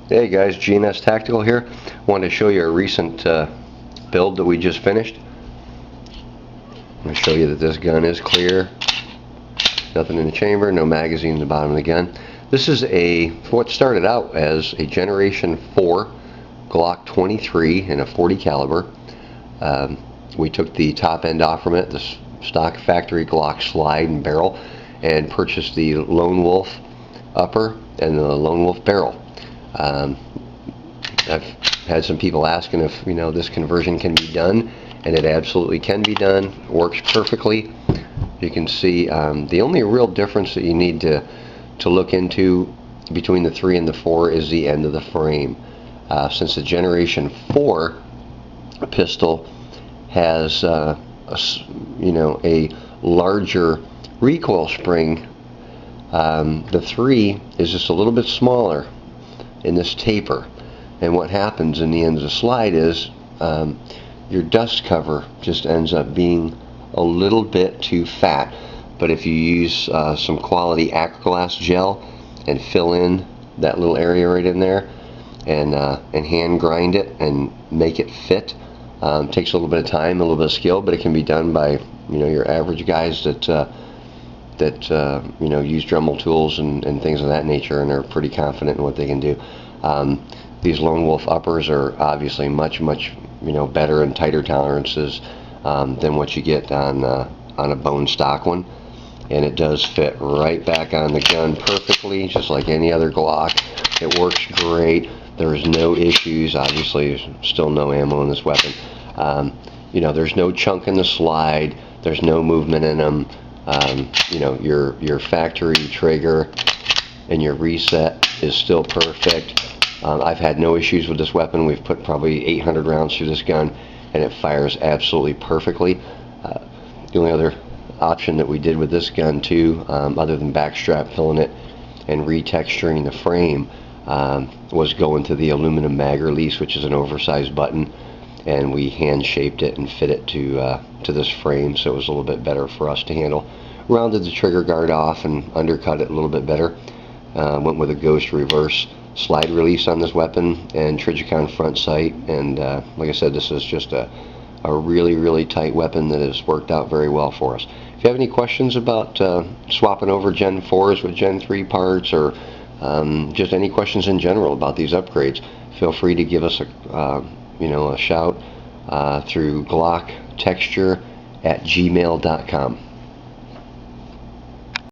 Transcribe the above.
Hey guys, GNS Tactical here. Wanted to show you a recent build that we just finished. I'm going to show you that this gun is clear. Nothing in the chamber, no magazine in the bottom of the gun. This is what started out as a Generation 4 Glock 23 in a 40 caliber. We took the top end off from it, the stock factory Glock slide and barrel, and purchased the Lone Wolf upper and the Lone Wolf barrel. I've had some people asking if this conversion can be done, and it absolutely can be done. Works perfectly. You can see the only real difference that you need to look into between the 3 and the 4 is the end of the frame. Since the Generation 4 pistol has a larger recoil spring, the 3 is just a little bit smaller in this taper, and what happens in the end of the slide is your dust cover just ends up being a little bit too fat. But if you use some quality Acroglass gel and fill in that little area right in there and hand grind it and make it fit, takes a little bit of time, a little bit of skill, but it can be done by your average guys that use Dremel tools and things of that nature, and are pretty confident in what they can do. These Lone Wolf uppers are obviously much better and tighter tolerances than what you get on a bone stock one, and it does fit right back on the gun perfectly, just like any other Glock. It works great. There's no issues. Obviously, there's still no ammo in this weapon. There's no chunk in the slide. There's no movement in them. Your factory trigger and your reset is still perfect. I've had no issues with this weapon. We've put probably 800 rounds through this gun, and it fires absolutely perfectly. The only other option that we did with this gun too, other than backstrap filling it and retexturing the frame, was going to the aluminum mag release, which is an oversized button, and we hand shaped it and fit it to this frame, so it was a little bit better for us to handle. Rounded the trigger guard off and undercut it a little bit better. Went with a Ghost reverse slide release on this weapon and Trijicon front sight, and like I said, this is just a really tight weapon that has worked out very well for us. If you have any questions about swapping over Gen 4s with Gen 3 parts, or just any questions in general about these upgrades, feel free to give us a shout through glocktexture@gmail.com.